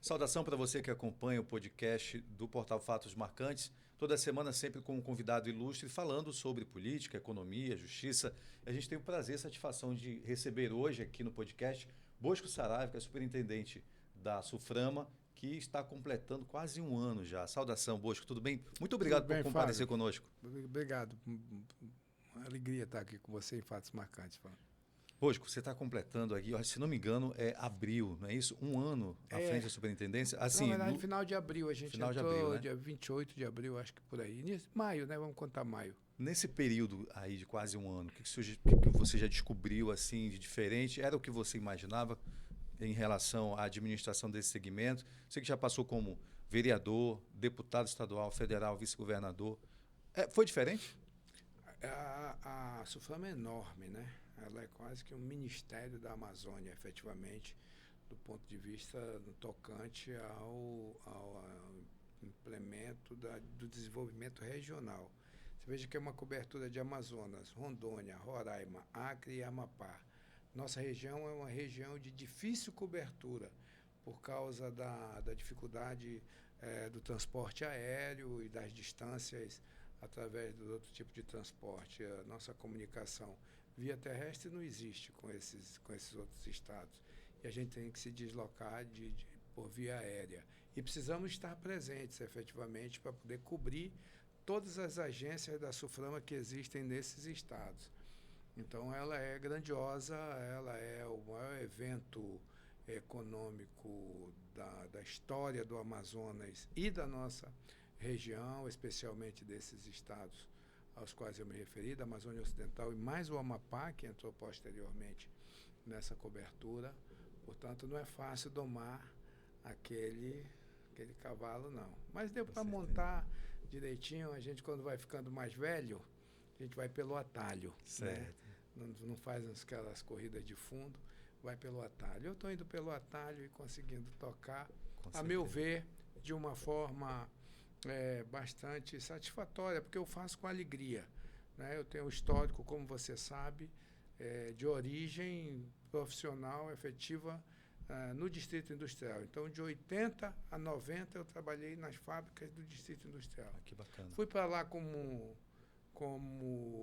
Saudação para você que acompanha o podcast do Portal Fatos Marcantes. Toda semana sempre com um convidado ilustre falando sobre política, economia, justiça. A gente tem o prazer e a satisfação de receber hoje aqui no podcast Bosco Saraiva, que é superintendente da SUFRAMA, que está completando quase um ano já. Saudação, Bosco, tudo bem? Muito obrigado por comparecer conosco. Obrigado. Uma alegria estar aqui com você em Fatos Marcantes, Fábio. Bosco, você está completando aqui, se não me engano, é abril, não é isso? Um ano à frente da superintendência? Assim, na verdade, final de abril. A gente final entrou de abril, né? dia 28 de abril, acho que por aí. Maio, né? Vamos contar maio. Nesse período aí de quase um ano, o que você já descobriu assim de diferente? Era o que você imaginava em relação à administração desse segmento? Você que já passou como vereador, deputado estadual, federal, vice-governador. Foi diferente? A SUFRAMA é enorme, né? Ela é quase que um ministério da Amazônia, efetivamente, do ponto de vista no tocante ao implemento do desenvolvimento regional. Você veja que é uma cobertura de Amazonas, Rondônia, Roraima, Acre e Amapá. Nossa região é uma região de difícil cobertura por causa da dificuldade do transporte aéreo e das distâncias através do outro tipo de transporte. A nossa comunicação via terrestre não existe com esses outros estados. E a gente tem que se deslocar por via aérea. E precisamos estar presentes, efetivamente, para poder cobrir todas as agências da SUFRAMA que existem nesses estados. Então, ela é grandiosa, ela é o maior evento econômico da história do Amazonas e da nossa região, especialmente desses estados aos quais eu me referi, da Amazônia Ocidental e mais o Amapá, que entrou posteriormente nessa cobertura. Portanto, não é fácil domar aquele cavalo, não. Mas deu para montar direitinho. A gente, quando vai ficando mais velho, a gente vai pelo atalho. Certo. Né? Não faz aquelas corridas de fundo, vai pelo atalho. Eu estou indo pelo atalho e conseguindo tocar, a meu ver, de uma forma bastante satisfatória, porque eu faço com alegria. Né? Eu tenho um histórico, como você sabe, de origem profissional efetiva no Distrito Industrial. Então, de 80 a 90, eu trabalhei nas fábricas do Distrito Industrial. Que bacana. Fui para lá como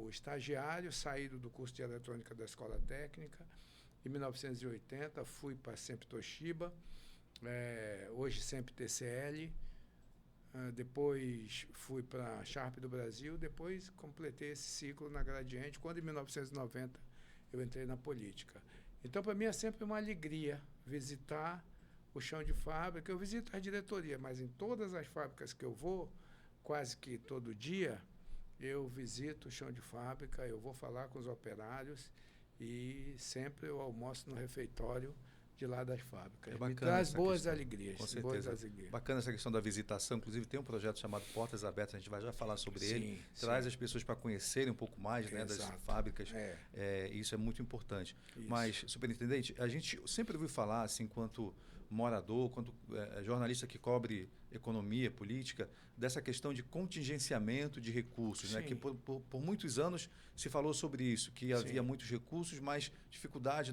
estagiário, saído do curso de eletrônica da Escola Técnica. Em 1980, fui para Sempre Toshiba, hoje Sempre TCL. Depois fui para a Sharp do Brasil, depois completei esse ciclo na Gradiente, quando em 1990 eu entrei na política. Então, para mim é sempre uma alegria visitar o chão de fábrica. Eu visito a diretoria, mas em todas as fábricas que eu vou, quase que todo dia, eu visito o chão de fábrica, eu vou falar com os operários e sempre eu almoço no refeitório de lá das fábricas. Me traz boas alegrias. Com certeza. Bacana essa questão da visitação. Inclusive tem um projeto chamado Portas Abertas, a gente vai já falar sobre ele. Traz as pessoas para conhecerem um pouco mais, né, das fábricas. Isso é muito importante. Isso. Mas, superintendente, a gente sempre ouviu falar, assim, enquanto morador, quanto jornalista que cobre economia, política, dessa questão de contingenciamento de recursos, né? Que por muitos anos se falou sobre isso, que havia muitos recursos, mas dificuldade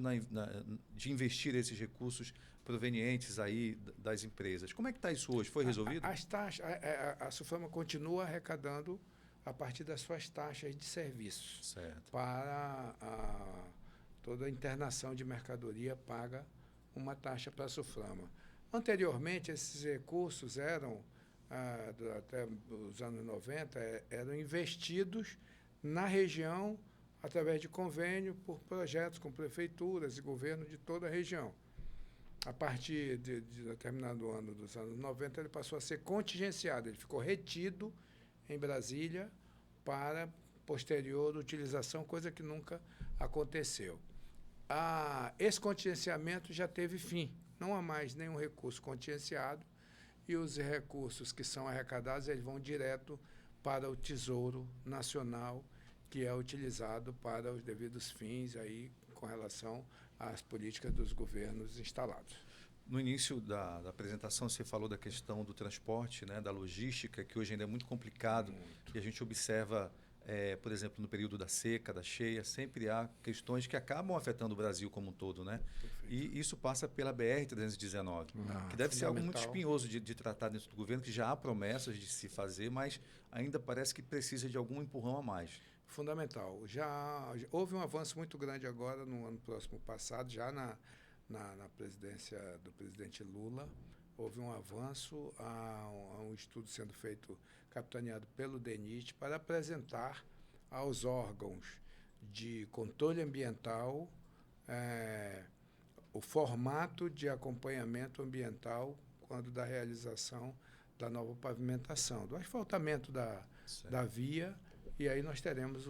de investir esses recursos provenientes aí das empresas. Como é que está isso hoje? Foi resolvido? A SUFRAMA continua arrecadando a partir das suas taxas de serviços. Certo. Para toda a internação de mercadoria paga uma taxa para a SUFRAMA. Anteriormente, esses recursos eram, até os anos 90, eram investidos na região através de convênio por projetos com prefeituras e governo de toda a região. A partir de determinado ano dos anos 90, ele passou a ser contingenciado, ele ficou retido em Brasília para posterior utilização, coisa que nunca aconteceu. Esse contingenciamento já teve fim, não há mais nenhum recurso contingenciado e os recursos que são arrecadados eles vão direto para o Tesouro Nacional, que é utilizado para os devidos fins aí, com relação às políticas dos governos instalados. No início da apresentação, você falou da questão do transporte, né, da logística, que hoje ainda é muito complicado. E a gente observa, por exemplo, no período da seca, da cheia, sempre há questões que acabam afetando o Brasil como um todo, né? E isso passa pela BR-319, que deve ser algo muito espinhoso de tratar dentro do governo, que já há promessas de se fazer, mas ainda parece que precisa de algum empurrão a mais. Fundamental. Já houve um avanço muito grande agora, no ano próximo passado, já na presidência do presidente Lula. Houve um avanço, há um estudo sendo feito, capitaneado pelo DENIT, para apresentar aos órgãos de controle ambiental o formato de acompanhamento ambiental quando da realização da nova pavimentação, do asfaltamento da via, e aí nós teremos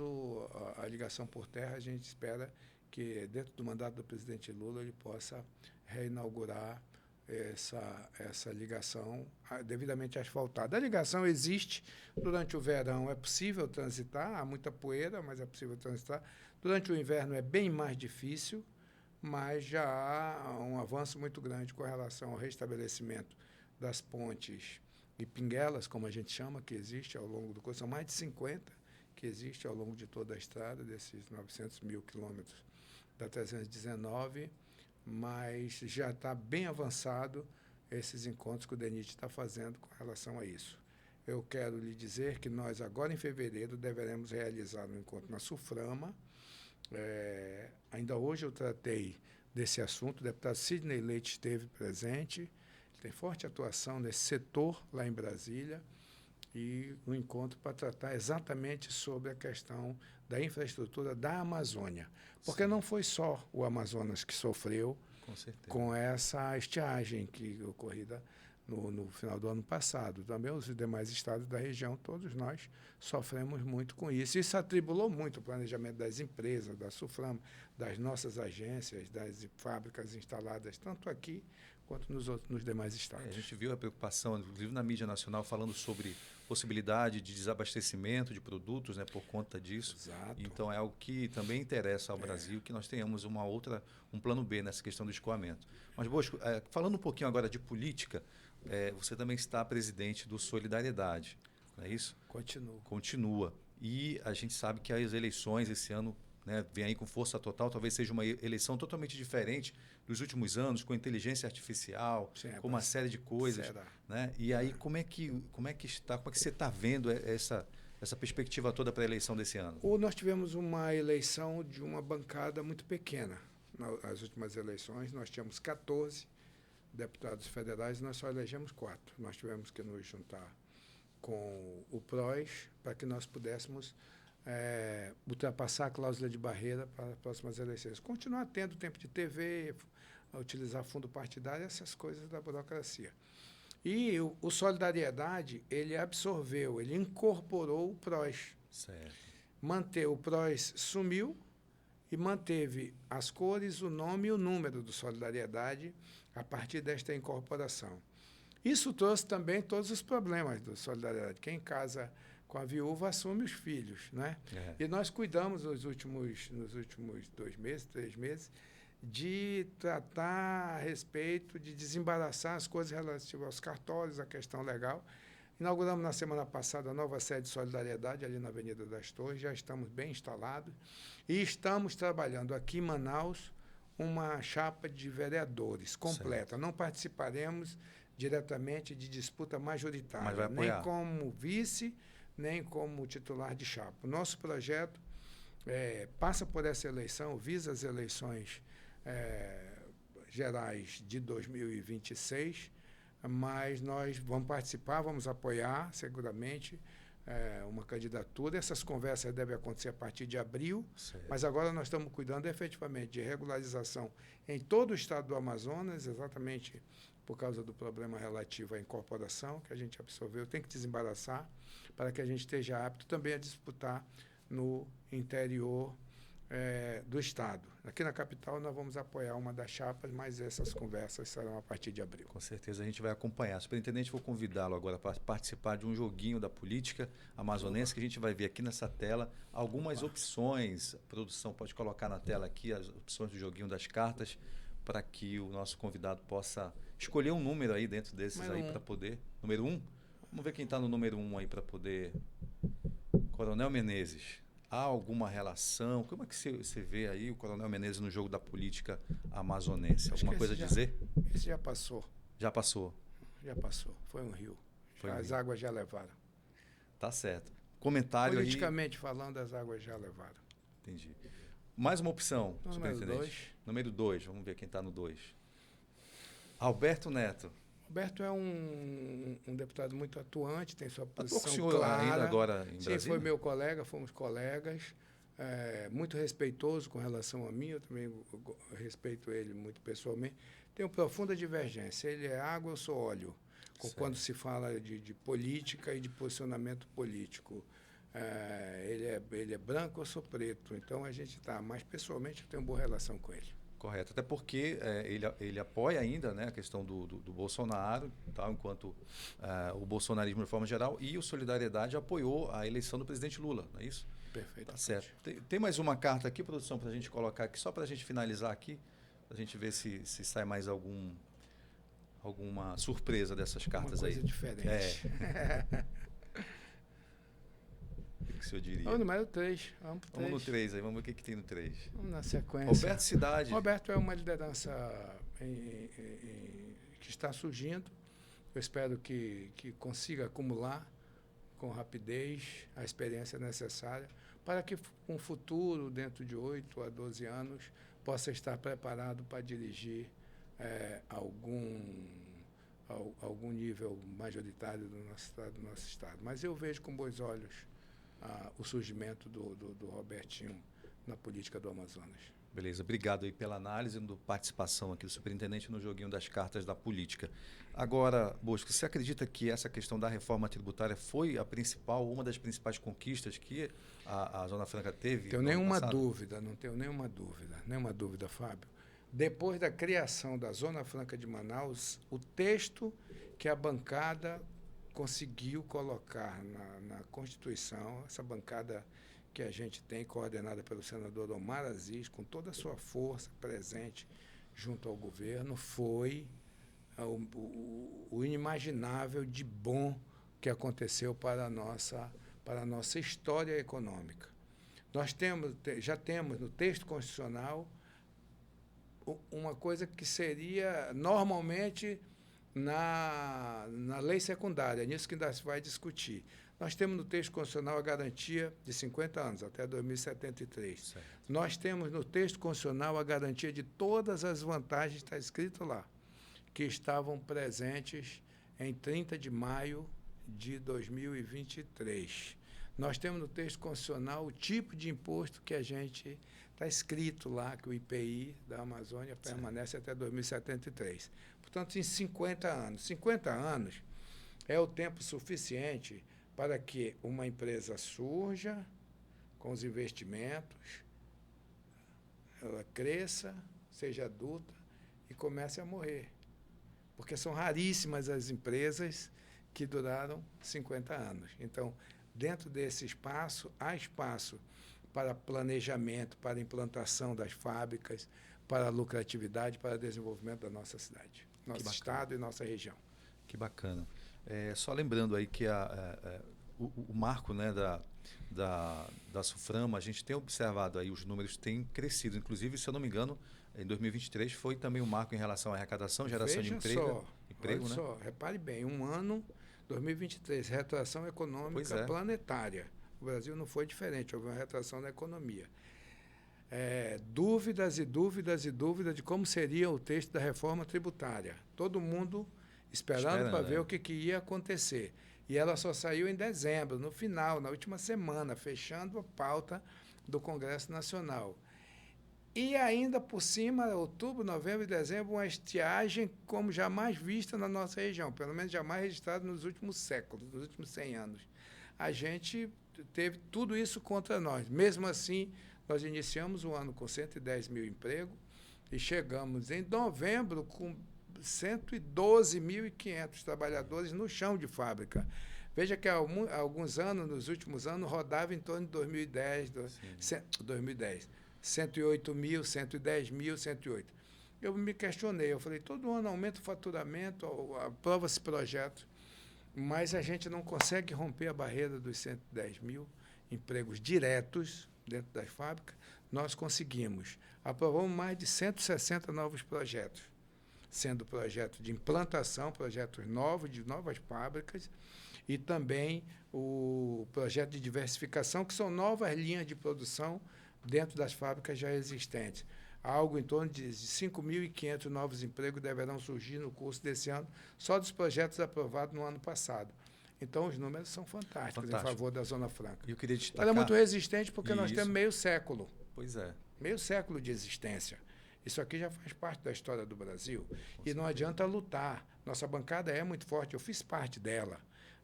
a ligação por terra. A gente espera que, dentro do mandato do presidente Lula, ele possa reinaugurar essa ligação devidamente asfaltada. A ligação existe durante o verão, é possível transitar, há muita poeira, mas é possível transitar. Durante o inverno é bem mais difícil, mas já há um avanço muito grande com relação ao restabelecimento das pontes e pinguelas, como a gente chama, que existe ao longo do curso. São mais de 50 que existe ao longo de toda a estrada, desses 900 mil quilômetros da 319, mas já está bem avançado esses encontros que o DENIT está fazendo com relação a isso. Eu quero lhe dizer que nós, agora em fevereiro, deveremos realizar um encontro na SUFRAMA. Ainda hoje eu tratei desse assunto, o deputado Sidney Leite esteve presente, ele tem forte atuação nesse setor lá em Brasília, e um encontro para tratar exatamente sobre a questão da infraestrutura da Amazônia. Porque não foi só o Amazonas que sofreu com essa estiagem que ocorrida no final do ano passado. Também os demais estados da região, todos nós sofremos muito com isso. Isso atribulou muito o planejamento das empresas, da SUFRAM, das nossas agências, das fábricas instaladas, tanto aqui quanto nos demais estados. A gente viu a preocupação, inclusive na mídia nacional, falando sobre possibilidade de desabastecimento de produtos, né, por conta disso. Exato. Então é algo que também interessa ao Brasil, que nós tenhamos um plano B nessa questão do escoamento. Mas, Bosco, falando um pouquinho agora de política, você também está presidente do Solidariedade, não é isso? Continua. E a gente sabe que as eleições esse ano, né, vem aí com força total, talvez seja uma eleição totalmente diferente dos últimos anos, com inteligência artificial, com uma série de coisas, né? E aí como é que você está vendo essa perspectiva toda para a eleição desse ano? Nós tivemos uma eleição de uma bancada muito pequena. Nas últimas eleições nós tínhamos 14 deputados federais e nós só elegemos 4. Nós tivemos que nos juntar com o PROS para que nós pudéssemos ultrapassar a cláusula de barreira para as próximas eleições. Continuar tendo tempo de TV, utilizar fundo partidário, essas coisas da burocracia. E o Solidariedade, ele absorveu, ele incorporou o PROS. Certo. O PROS sumiu e manteve as cores, o nome e o número do Solidariedade a partir desta incorporação. Isso trouxe também todos os problemas do Solidariedade. Quem casa com a viúva assume os filhos, né? E nós cuidamos nos últimos 2 meses, 3 meses, de tratar a respeito, de desembaraçar as coisas relativas aos cartórios, a questão legal. Inauguramos na semana passada a nova sede de Solidariedade, ali na Avenida das Torres, já estamos bem instalados, e estamos trabalhando aqui em Manaus uma chapa de vereadores completa. Certo. Não participaremos diretamente de disputa majoritária, nem como vice, nem como titular de chapa. O nosso projeto passa por essa eleição, visa as eleições gerais de 2026, mas nós vamos participar, vamos apoiar seguramente uma candidatura. Essas conversas devem acontecer a partir de abril, certo. Mas agora nós estamos cuidando efetivamente de regularização em todo o estado do Amazonas, exatamente por causa do problema relativo à incorporação que a gente absorveu. Tem que desembaraçar para que a gente esteja apto também a disputar no interior do estado. Aqui na capital nós vamos apoiar uma das chapas, mas essas conversas serão a partir de abril. Com certeza a gente vai acompanhar. Superintendente, vou convidá-lo agora para participar de um joguinho da política amazonense que a gente vai ver aqui nessa tela algumas opções. A produção pode colocar na tela aqui as opções do joguinho das cartas para que o nosso convidado possa escolher um número aí dentro desses aí para poder... Número 1? Vamos ver quem está no número 1 aí para poder... Coronel Menezes. há alguma relação? Como é que você vê aí o Coronel Menezes no jogo da política amazonense? Alguma coisa a dizer? Esse já passou. Já passou? Já passou. Foi um rio. As rio. Águas já levaram. Tá certo. Comentário politicamente falando, as águas já levaram. Entendi. Mais uma opção, Número 2. Número 2. Vamos ver quem está no 2. Alberto Neto. Alberto é um deputado muito atuante, tem sua posição com o senhor clara. Ainda agora em Brasília? Sim, foi meu colega, fomos colegas. Muito respeitoso com relação a mim, eu também respeito ele muito pessoalmente. Tenho profunda divergência. Ele é água, eu sou óleo. Quando se fala de política e de posicionamento político. Ele é branco, eu sou preto. Então, a gente está... Mas, pessoalmente, eu tenho boa relação com ele. Correto. Até porque ele apoia ainda, né, a questão do Bolsonaro, tá, enquanto o bolsonarismo de forma geral, e o Solidariedade apoiou a eleição do presidente Lula, não é isso? Perfeito. Tá certo. Tem mais uma carta aqui, produção, para a gente colocar aqui, só para a gente finalizar aqui, para a gente ver se sai mais alguma surpresa dessas cartas uma coisa aí. Diferente. O que o senhor diria? Vamos no número 3. Vamos no 3 aí, vamos ver o que tem no 3. Vamos na sequência. Roberto Cidade. Roberto é uma liderança que está surgindo. Eu espero que consiga acumular com rapidez a experiência necessária para que um futuro, dentro de 8 a 12 anos, possa estar preparado para dirigir algum nível majoritário do nosso estado. Mas eu vejo com bons olhos o surgimento do Robertinho na política do Amazonas. Beleza, obrigado aí pela análise e participação aqui do superintendente no joguinho das cartas da política. Agora, Bosco, você acredita que essa questão da reforma tributária foi uma das principais conquistas que a Zona Franca teve? Não tenho nenhuma dúvida, Fábio. Depois da criação da Zona Franca de Manaus, o texto que a bancada conseguiu colocar na Constituição, essa bancada que a gente tem, coordenada pelo senador Omar Aziz, com toda a sua força presente junto ao governo, foi o inimaginável de bom que aconteceu para a nossa história econômica. Nós já temos no texto constitucional uma coisa que seria normalmente na lei secundária, nisso que ainda se vai discutir. Nós temos no texto constitucional a garantia de 50 anos, até 2073. Certo. Nós temos no texto constitucional a garantia de todas as vantagens, está escrito lá, que estavam presentes em 30 de maio de 2023. Nós temos no texto constitucional o tipo de imposto que a gente... Está escrito lá que o IPI da Amazônia permanece até 2073. Portanto, em 50 anos. 50 anos é o tempo suficiente para que uma empresa surja com os investimentos, ela cresça, seja adulta e comece a morrer. Porque são raríssimas as empresas que duraram 50 anos. Então, dentro desse espaço, há espaço para planejamento, para implantação das fábricas, para a lucratividade, para o desenvolvimento da nossa cidade, nosso estado e nossa região. Que bacana. Só lembrando aí que o marco, né, da Suframa, a gente tem observado aí, os números têm crescido. Inclusive, se eu não me engano, em 2023 foi também um marco em relação à arrecadação, geração de emprego. Olha só, repare bem, 2023, retração econômica planetária. O Brasil não foi diferente, houve uma retração na economia. Dúvidas e dúvidas e dúvidas de como seria o texto da reforma tributária. Todo mundo esperando para ver o que ia acontecer. E ela só saiu em dezembro, no final, na última semana, fechando a pauta do Congresso Nacional. E ainda por cima, outubro, novembro e dezembro, uma estiagem como jamais vista na nossa região, pelo menos jamais registrada nos últimos séculos, nos últimos 100 anos. A gente teve tudo isso contra nós. Mesmo assim, nós iniciamos o ano com 110 mil empregos e chegamos em novembro com 112.500 trabalhadores no chão de fábrica. Veja que há alguns anos, nos últimos anos, rodava em torno de 2010, 108 mil, 110 mil, 108. Eu me questionei, eu falei, todo ano aumenta o faturamento, aprova-se projetos, mas a gente não consegue romper a barreira dos 110 mil. empregos diretos dentro das fábricas, nós conseguimos. Aprovamos mais de 160 novos projetos, sendo projetos de implantação, projetos novos, de novas fábricas, e também o projeto de diversificação, que são novas linhas de produção dentro das fábricas já existentes. Algo em torno de 5.500 novos empregos deverão surgir no curso desse ano, só dos projetos aprovados no ano passado. Então, os números são fantásticos em favor da Zona Franca. Eu queria destacar... Ela é muito resistente porque nós temos meio século. Pois é. Meio século de existência. Isso aqui já faz parte da história do Brasil. E não adianta lutar. Nossa bancada é muito forte, eu fiz parte dela.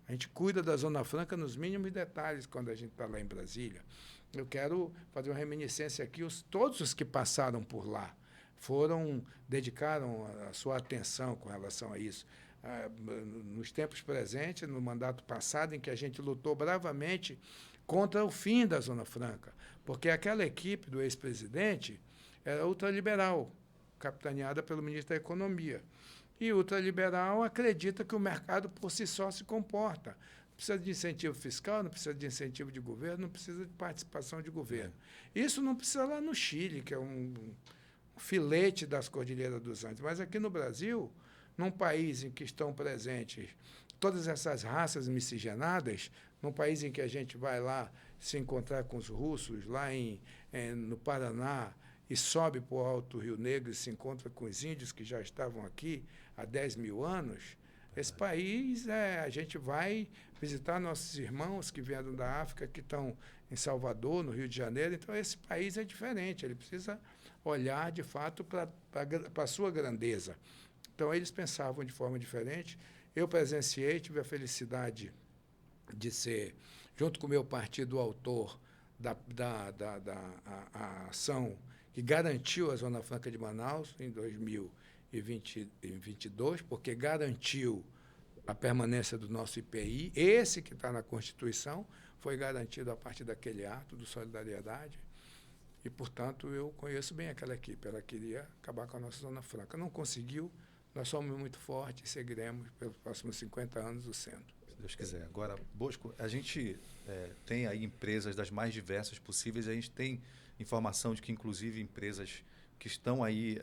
A gente cuida da Zona Franca nos mínimos detalhes quando a gente está lá em Brasília. Eu quero fazer uma reminiscência aqui. Todos os que passaram por lá dedicaram a sua atenção com relação a isso. Nos tempos presentes, no mandato passado, em que a gente lutou bravamente contra o fim da Zona Franca, porque aquela equipe do ex-presidente era ultraliberal, capitaneada pelo ministro da Economia. E ultraliberal acredita que o mercado por si só se comporta. Não precisa de incentivo fiscal, não precisa de incentivo de governo, não precisa de participação de governo. Isso não precisa lá no Chile, que é um filete das Cordilheiras dos Andes. Mas aqui no Brasil, num país em que estão presentes todas essas raças miscigenadas, num país em que a gente vai lá se encontrar com os russos, lá no Paraná, e sobe para o Alto Rio Negro e se encontra com os índios que já estavam aqui há 10 mil anos, esse país, a gente vai visitar nossos irmãos que vieram da África, que estão em Salvador, no Rio de Janeiro. Então, esse país é diferente, ele precisa olhar, de fato, para a sua grandeza. Então, eles pensavam de forma diferente. Eu presenciei, tive a felicidade de ser, junto com o meu partido, o autor da ação que garantiu a Zona Franca de Manaus em 2022, porque garantiu a permanência do nosso IPI. Esse que está na Constituição foi garantido a partir daquele ato de solidariedade. E, portanto, eu conheço bem aquela equipe. Ela queria acabar com a nossa Zona Franca. Não conseguiu. Nós somos muito fortes e seguiremos pelos próximos 50 anos o sendo. Se Deus quiser. Agora, Bosco, a gente tem aí empresas das mais diversas possíveis. A gente tem informação de que, inclusive, empresas que estão aí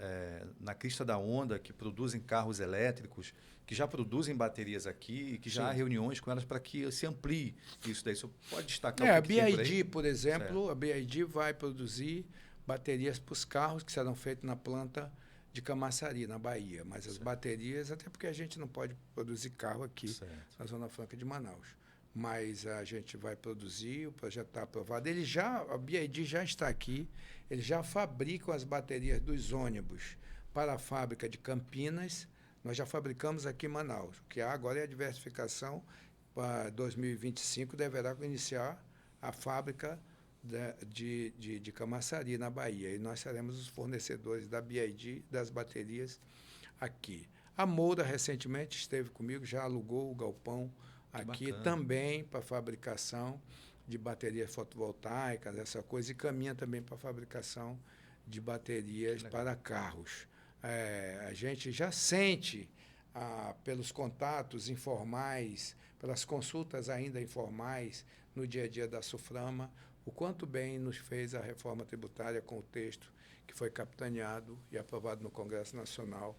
na crista da onda, que produzem carros elétricos, que já produzem baterias aqui e que já há reuniões com elas para que se amplie isso daí. Você pode destacar a BYD, por exemplo, a BYD vai produzir baterias para os carros que serão feitos na planta de Camaçari, na Bahia. Mas as baterias, até porque a gente não pode produzir carro aqui na Zona Franca de Manaus. Mas a gente vai produzir, o projeto está aprovado. A BYD já está aqui, eles já fabricam as baterias dos ônibus para a fábrica de Campinas. Nós já fabricamos aqui em Manaus. O que há agora é a diversificação. Para 2025 deverá iniciar a fábrica de Camaçari, na Bahia. E nós seremos os fornecedores da BYD, das baterias aqui. A Moura, recentemente, esteve comigo, já alugou o galpão aqui também para fabricação de baterias fotovoltaicas, essa coisa, e caminha também para a fabricação de baterias para carros. A gente já sente, pelos contatos informais, pelas consultas ainda informais no dia a dia da Suframa, o quanto bem nos fez a reforma tributária com o texto que foi capitaneado e aprovado no Congresso Nacional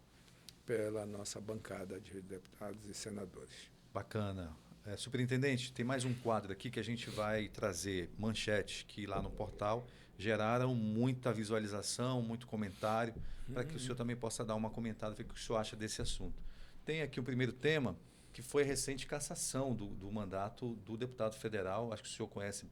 pela nossa bancada de deputados e senadores. Bacana. Superintendente, tem mais um quadro aqui que a gente vai trazer manchetes que lá no portal geraram muita visualização, muito comentário, para que o senhor também possa dar uma comentada, ver o que o senhor acha desse assunto. Tem aqui o primeiro tema, que foi a recente cassação do mandato do deputado federal, acho que o senhor conhece,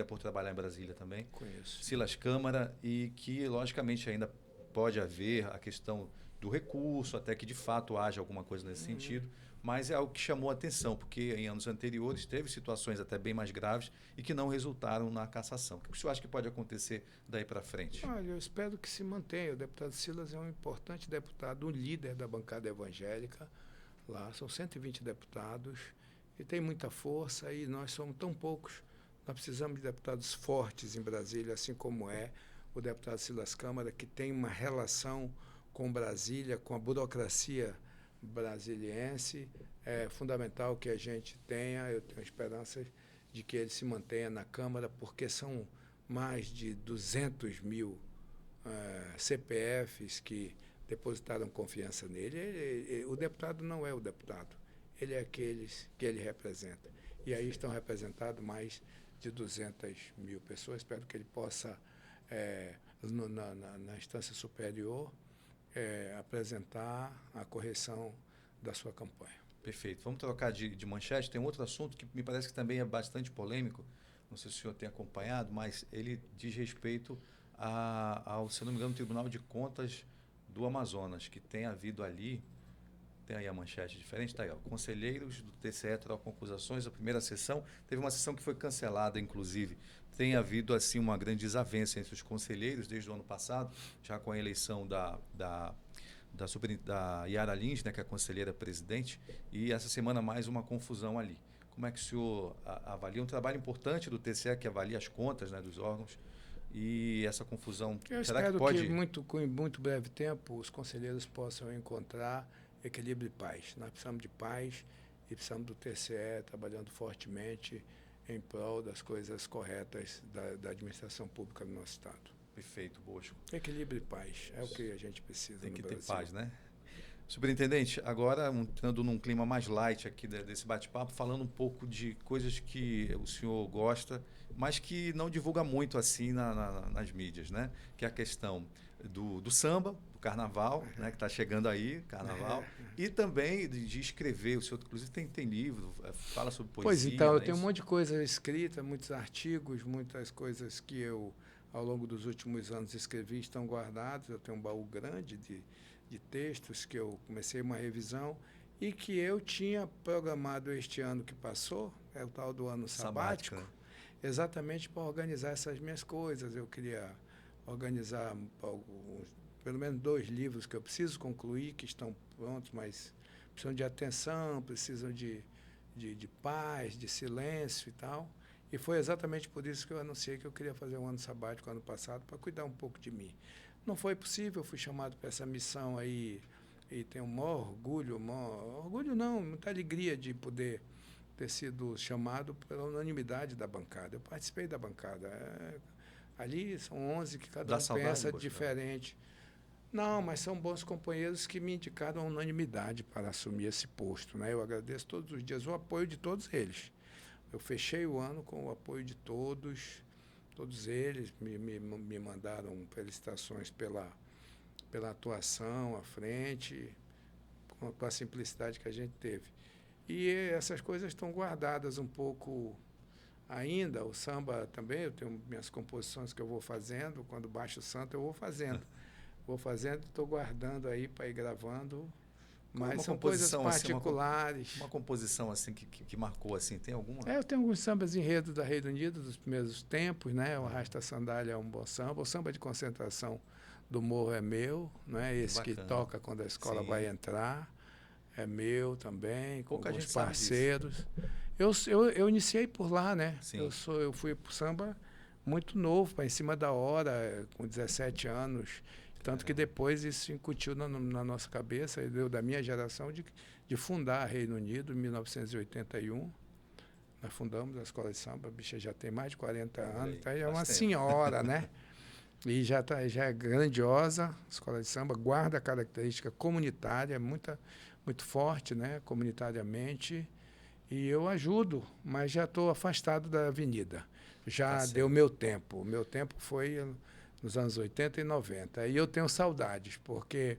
por trabalhar em Brasília também. Conheço. Silas Câmara, e que, logicamente, ainda pode haver a questão do recurso, até que de fato haja alguma coisa nesse sentido, mas é algo que chamou a atenção, porque em anos anteriores teve situações até bem mais graves e que não resultaram na cassação. O que o senhor acha que pode acontecer daí para frente? Olha, eu espero que se mantenha. O deputado Silas é um importante deputado, um líder da bancada evangélica. Lá são 120 deputados e tem muita força, e nós somos tão poucos. Nós precisamos de deputados fortes em Brasília, assim como é o deputado Silas Câmara, que tem uma relação com Brasília, com a burocracia brasiliense. É fundamental que a gente tenha, eu tenho esperança de que ele se mantenha na Câmara, porque são mais de 200 mil CPFs que depositaram confiança nele. O deputado não é o deputado, ele é aqueles que ele representa. E aí estão representados mais de 200 mil pessoas. Espero que ele possa, na instância superior, apresentar a correção da sua campanha. Perfeito. Vamos trocar de manchete. Tem um outro assunto que me parece que também é bastante polêmico. Não sei se o senhor tem acompanhado, mas ele diz respeito ao, se não me engano, Tribunal de Contas do Amazonas, que tem havido ali, tem aí a manchete diferente, está aí, ó, conselheiros do TCE trocam acusações, a primeira sessão, teve uma sessão que foi cancelada, inclusive. Tem havido, assim, uma grande desavença entre os conselheiros desde o ano passado, já com a eleição da Yara Lins, né, que é a conselheira presidente, e essa semana mais uma confusão ali. Como é que o senhor avalia um trabalho importante do TCE, que avalia as contas, né, dos órgãos, e essa confusão? Eu será espero que pode... em muito breve tempo os conselheiros possam encontrar equilíbrio e paz. Nós precisamos de paz e precisamos do TCE trabalhando fortemente em prol das coisas corretas da administração pública do nosso Estado. Perfeito, Bosco. Equilíbrio e paz é o que a gente precisa Tem no que Brasil. ter paz, né? Superintendente, agora entrando num clima mais light aqui desse bate-papo, falando um pouco de coisas que o senhor gosta, mas que não divulga muito assim nas mídias, né? Que é a questão do samba, do carnaval, né? Que está chegando aí, carnaval, e também de escrever. O senhor, inclusive, tem livro, fala sobre poesia. Pois então, eu tenho um monte de coisa escrita, muitos artigos, muitas coisas que eu, ao longo dos últimos anos, escrevi, estão guardados. Eu tenho um baú grande de textos que eu comecei uma revisão e que eu tinha programado este ano que passou, é o tal do ano sabático, né? Exatamente para organizar essas minhas coisas. Eu queria organizar pelo menos 2 livros que eu preciso concluir, que estão prontos, mas precisam de atenção, precisam de paz, de silêncio e tal. E foi exatamente por isso que eu anunciei que eu queria fazer um ano sabático ano passado, para cuidar um pouco de mim. Não foi possível, eu fui chamado para essa missão aí e tenho um maior orgulho, muita alegria de poder ter sido chamado pela unanimidade da bancada. Eu participei da bancada. Ali são 11 que cada um pensa diferente. Não, mas são bons companheiros que me indicaram a unanimidade para assumir esse posto, né? Eu agradeço todos os dias o apoio de todos eles. Eu fechei o ano com o apoio de todos eles me mandaram felicitações pela atuação à frente, com a simplicidade que a gente teve. E essas coisas estão guardadas um pouco ainda. O samba também, eu tenho minhas composições que eu vou fazendo, quando baixo o santo eu vou fazendo. Estou guardando aí para ir gravando. Mas são coisas particulares. Assim, uma composição assim que marcou, assim, tem alguma? Eu tenho alguns sambas enredos da Reino Unido dos primeiros tempos, né? O Arrasta Sandália é um bom samba. O samba de concentração do Morro é meu, não é? Esse bacana. Que toca quando a escola vai entrar. É meu também, com os parceiros. Eu iniciei por lá, né? Eu fui pro samba muito novo, para em cima da hora, com 17 anos. Tanto que depois isso incutiu na nossa cabeça, deu da minha geração, de fundar a Reino Unido em 1981. Nós fundamos a escola de samba, a bicha já tem mais de 40 anos, tá? É uma senhora, né? E já é grandiosa, a escola de samba, guarda a característica comunitária, muito forte, né? Comunitariamente. E eu ajudo, mas já estou afastado da avenida. Já deu meu tempo. O meu tempo foi nos anos 80 e 90. E eu tenho saudades, porque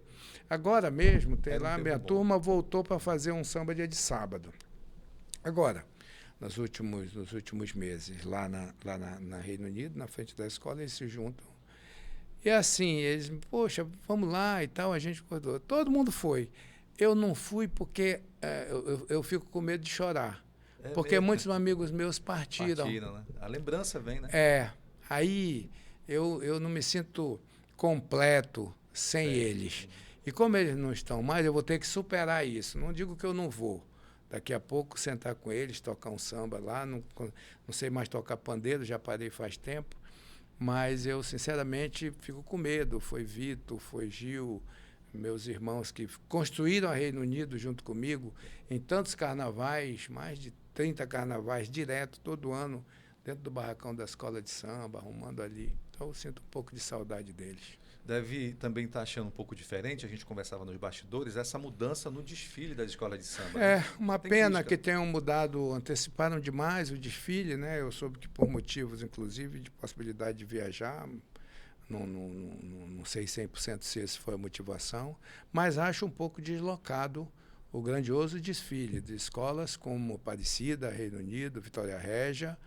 agora mesmo, minha turma voltou para fazer um samba dia de sábado. Agora, nos últimos meses, lá na Reino Unido, na frente da escola, eles se juntam. E assim, eles, poxa, vamos lá e tal, a gente acordou. Todo mundo foi. Eu não fui porque eu fico com medo de chorar. Porque muitos amigos meus partiram. Né? A lembrança vem, né? Aí eu não me sinto completo sem eles. E como eles não estão mais, eu vou ter que superar isso. Não digo que eu não vou. Daqui a pouco sentar com eles, tocar um samba lá. Não sei mais tocar pandeiro, já parei faz tempo. Mas eu, sinceramente, fico com medo. Foi Vitor, foi Gil, meus irmãos que construíram a Reino Unido junto comigo em tantos carnavais, mais de 30 carnavais direto, todo ano, dentro do barracão da escola de samba, arrumando ali. Então eu sinto um pouco de saudade deles. Deve também estar achando um pouco diferente, a gente conversava nos bastidores, essa mudança no desfile das escolas de samba. É, né? uma pena que tenham mudado, anteciparam demais o desfile, né? Eu soube que por motivos, inclusive, de possibilidade de viajar, não sei 100% se essa foi a motivação, mas acho um pouco deslocado o grandioso desfile de escolas como Aparecida, Reino Unido, Vitória Régia,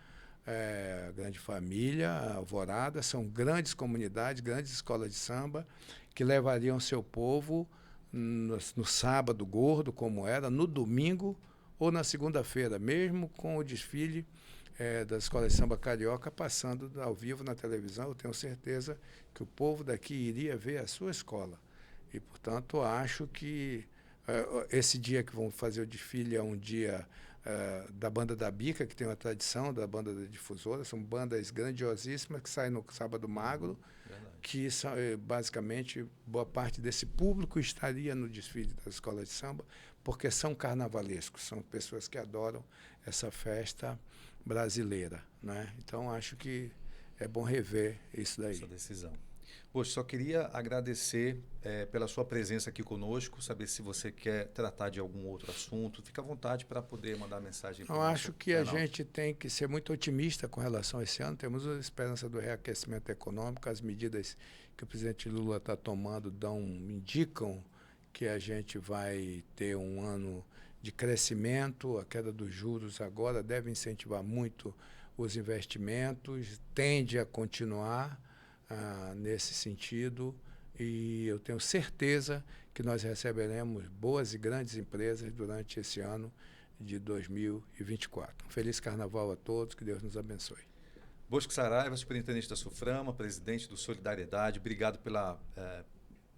Grande Família, Alvorada, são grandes comunidades, grandes escolas de samba que levariam seu povo no sábado gordo, como era, no domingo ou na segunda-feira, mesmo com o desfile das escolas de samba carioca passando ao vivo na televisão. Eu tenho certeza que o povo daqui iria ver a sua escola. E, portanto, acho que esse dia que vão fazer o desfile é um dia da Banda da Bica, que tem uma tradição da Banda da Difusora. São bandas grandiosíssimas que saem no Sábado Magro, que são, basicamente, boa parte desse público estaria no desfile das escolas de samba, porque são carnavalescos, são pessoas que adoram essa festa brasileira, né? Então, acho que é bom rever isso daí. Essa decisão. Poxa, só queria agradecer pela sua presença aqui conosco, saber se você quer tratar de algum outro assunto. Fica à vontade para poder mandar mensagem. Eu acho que a gente tem que ser muito otimista com relação a esse ano. Temos a esperança do reaquecimento econômico. As medidas que o presidente Lula está tomando indicam que a gente vai ter um ano de crescimento. A queda dos juros agora deve incentivar muito os investimentos, tende a continuar nesse sentido, e eu tenho certeza que nós receberemos boas e grandes empresas durante esse ano de 2024. Um feliz Carnaval a todos, que Deus nos abençoe. Bosco Saraiva, superintendente da SUFRAMA, presidente do Solidariedade, obrigado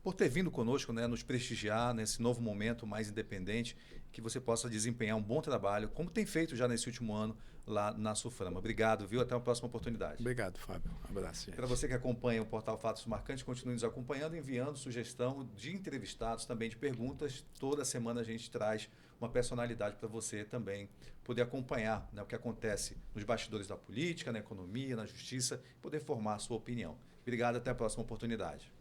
por ter vindo conosco, né, nos prestigiar nesse novo momento mais independente, que você possa desempenhar um bom trabalho, como tem feito já nesse último ano lá na SUFRAMA. Obrigado, viu? Até uma próxima oportunidade. Obrigado, Fábio. Um abraço. Para você que acompanha o Portal Fatos Marcantes, continue nos acompanhando, enviando sugestão de entrevistados, também de perguntas. Toda semana a gente traz uma personalidade para você também poder acompanhar, né, o que acontece nos bastidores da política, na economia, na justiça, e poder formar a sua opinião. Obrigado, até a próxima oportunidade.